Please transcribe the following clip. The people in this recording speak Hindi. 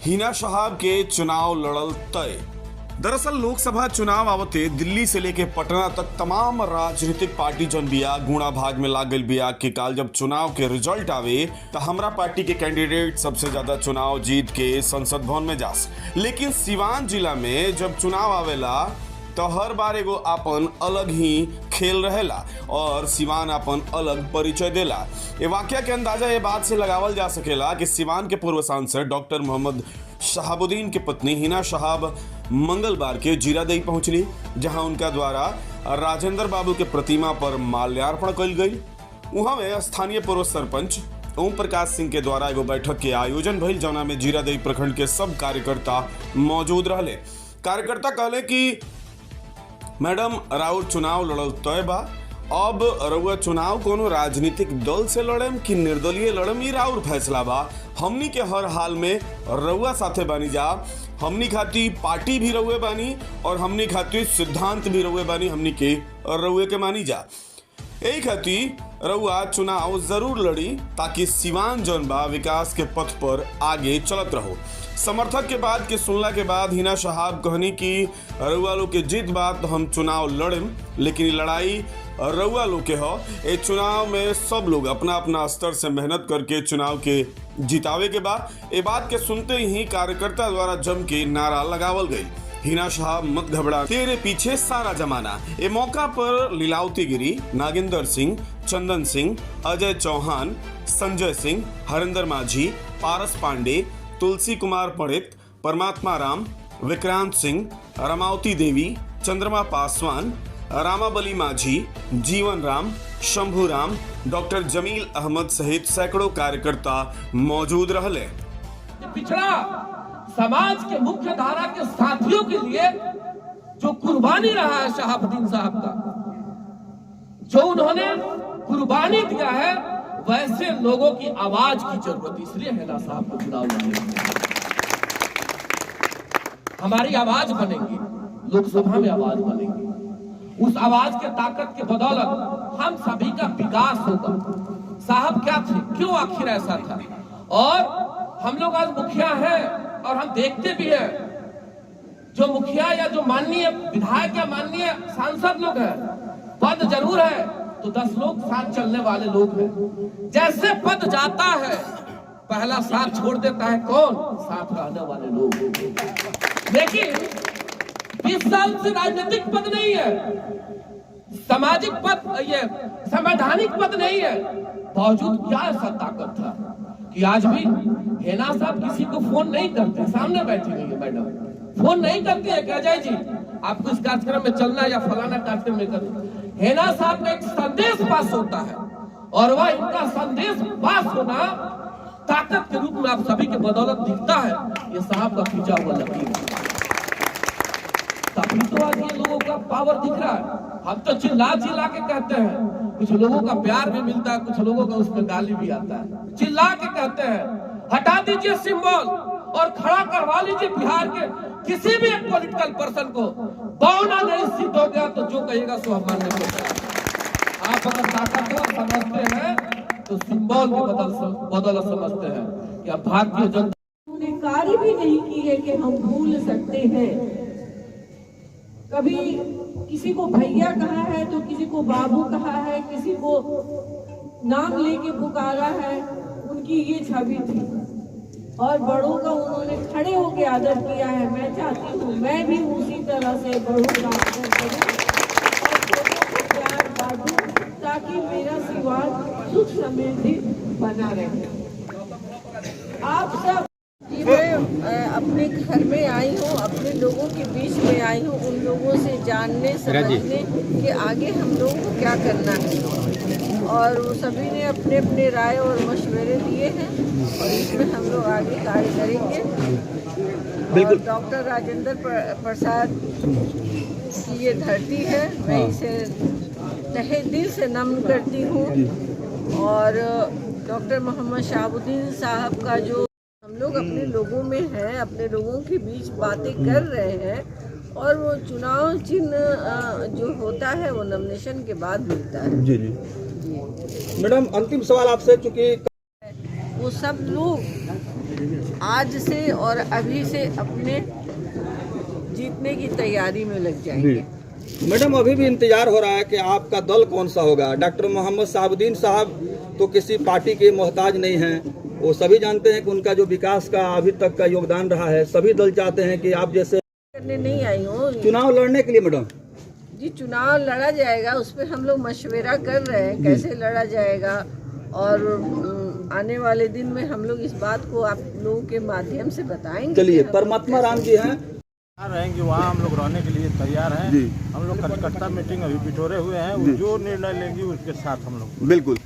हिना शहाब के चुनाव लड़ल तय। दरअसल लोकसभा चुनाव आवते दिल्ली से लेके पटना तक तमाम राजनीतिक पार्टी जन बिया गुणा भाग में लाग गई बिया कि काल जब चुनाव के रिजल्ट आवे तो हमरा पार्टी के कैंडिडेट सबसे ज्यादा चुनाव जीत के संसद भवन में जास। लेकिन सिवान जिला में जब चुनाव आवेला तो हर बार एगो अपन अलग ही खेल रहेला और सिवान अपन अलग परिचय देला। ये वाकया के अंदाजा ये बात से लगावल जा सकेला कि सिवान के पूर्व सांसद डॉक्टर मोहम्मद शहाबुद्दीन की पत्नी हिना शहाब मंगलवार के जीरादेई पहुंचली, जहां उनका द्वारा राजेंद्र बाबू के प्रतिमा पर माल्यार्पण कल गई। वहां में स्थानीय पूर्व सरपंच ओम प्रकाश सिंह के द्वारा एगो बैठक के आयोजन भइल, जौना में जीरादेई प्रखंड के सब कार्यकर्ता मौजूद रहले। कार्यकर्ता कहले कि मैडम राउर चुनाव लड़ल तय बा, अब रउआ चुनाव कोनो राजनीतिक दल से लड़म कि निर्दलीय लड़म ई राउर फैसला बा। हमनी के हर हाल में रउआ साथे बानी जा, हमनी खाती पार्टी भी रउए बानी और हमनी खाती सिद्धांत भी रउए बानी, हमनी के रउए के मानी जा। यही खातिर रउआ चुनाव जरूर लड़ी ताकि सिवान जौन बा विकास के पथ पर आगे चलत रहो। समर्थक के बाद के सुनला के बाद हिना शहाब कहनी कि रउआ लोग के जीत बात तो हम चुनाव लड़ेम, लेकिन लड़ाई रउआ लोग के हो। ये चुनाव में सब लोग अपना अपना स्तर से मेहनत करके चुनाव के जितावे के बाद ये बात के सुनते ही कार्यकर्ता द्वारा जम के नारा लगावल गई, हिना शहाब मत घबरा, तेरे पीछे सारा जमाना। ये मौका पर लीलावती गिरी, नागेंद्र सिंह, चंदन सिंह, अजय चौहान, संजय सिंह, हरिंदर माझी, पारस पांडे, तुलसी कुमार पंडित, परमात्मा राम, विक्रांत सिंह, रमावती देवी, चंद्रमा पासवान, रामाबली माझी, जीवन राम, शंभू राम, डॉक्टर जमील अहमद सहित सैकड़ों कार्यकर्ता मौजूद रहे। पिछड़ा समाज के मुख्य धारा के साथियों के लिए जो कुर्बानी रहा है शहाबुद्दीन साहब का, जो उन्होंने कुर्बानी दिया है, वैसे लोगों की आवाज की जरूरत, इसलिए हिना साहब को चुनाव लड़ने हमारी आवाज बनेगी, लोकसभा में आवाज बनेगी। उस आवाज के ताकत के बदौलत हम सभी का विकास होगा। साहब क्या थे, क्यों आखिर ऐसा था, और हम लोग आज मुखिया हैं और हम देखते भी हैं, जो मुखिया या जो माननीय विधायक या माननीय सांसद लोग हैं, पद जरूर है तो 10 लोग साथ चलने वाले लोग हैं। जैसे पद जाता है पहला साथ छोड़ देता है कौन, साथ रहने वाले लोग। लेकिन 20 साल से राजनीतिक पद नहीं है, सामाजिक पद, ये संवैधानिक पद नहीं है, बावजूद क्या ऐसा ताकत था कि आज भी हिना साहब किसी को फोन नहीं करते, सामने बैठी हुई है मैडम, फोन नहीं करती है कि अजय जी आपको इस कार्यक्रम में चलना या फलाना कार्यक्रम में करना। हिना साहब का एक संदेश पास होता है और वह इनका संदेश पास होना ताकत के रूप में आप सभी के बदौलत दिखता है। ये साहब का खींचा हुआ लकीर तभी तो आज ये लोगों का पावर दिख रहा है। हम तो चिल्ला चिल्ला के कहते हैं, कुछ लोगों का प्यार भी मिलता है, कुछ लोगों का उसमें गाली भी आता है। चिल्ला के कहते हैं हटा दीजिए सिंबल और खड़ा करवा लीजिए बिहार के किसी भी एक पॉलिटिकल पर्सन को। बौना नहीं सिद्ध हो गया तो जो कहेगा सो हम मानने को। आप अगर ताकतवर समझते हैं तो सिंबल के बदल समझते हैं कि अब भारतीय जनता ने कार्य भी नहीं की है कि हम भूल सकते हैं। कभी किसी को भैया कहा है तो किसी को बाबू कहा है, किसी को नाम लेके पुकारा है। उनकी ये छवि थी और बड़ों का उन्होंने खड़े होकर आदर किया है। मैं चाहती हूँ मैं भी उसी तरह से बड़ों का आदर करूँ और छोटों को प्यार बांटूं ताकि मेरा सिवान सुख समृद्धि बना रहे। आप सब मैं अपने घर में आई हूँ, अपने लोगों के बीच में आई हूँ, उन लोगों से जानने समझने कि आगे हम लोगों को क्या करना है। और वो सभी ने अपने अपने राय और मशवरे दिए हैं और इसमें हम लोग आगे कार्य करेंगे। और डॉक्टर राजेंद्र प्रसाद की ये धरती है, मैं इसे तहे दिल से नमन करती हूँ। और डॉक्टर मोहम्मद शहाबुद्दीन साहब का जो हम लोग अपने लोगों में हैं, अपने लोगों के बीच बातें कर रहे हैं और वो चुनाव चिन्ह जो होता है वो नॉमिनेशन के बाद मिलता है। जी जी मैडम, अंतिम सवाल आपसे, चूंकि वो सब लोग आज से और अभी से अपने जीतने की तैयारी में लग जाएंगे। मैडम, अभी भी इंतजार हो रहा है कि आपका दल कौन सा होगा। डॉक्टर मोहम्मद शहाबुद्दीन साहब तो किसी पार्टी के मोहताज नहीं हैं। वो सभी जानते हैं कि उनका जो विकास का अभी तक का योगदान रहा है। सभी दल चाहते हैं कि आप जैसे करने नहीं आई हूँ चुनाव लड़ने के लिए। मैडम जी, चुनाव लड़ा जाएगा, उस पर हम लोग मशवरा कर रहे हैं कैसे लड़ा जाएगा, और आने वाले दिन में हम लोग इस बात को आप लोगों के माध्यम से बताएंगे। चलिए, परमात्मा राम जी हैं, रहेंगे वहाँ, हम लोग रहने के लिए तैयार हैं। हम लोग कलकत्ता मीटिंग अभी बिठोरे हुए हैं, जो निर्णय लेंगे उसके साथ हम लोग बिल्कुल।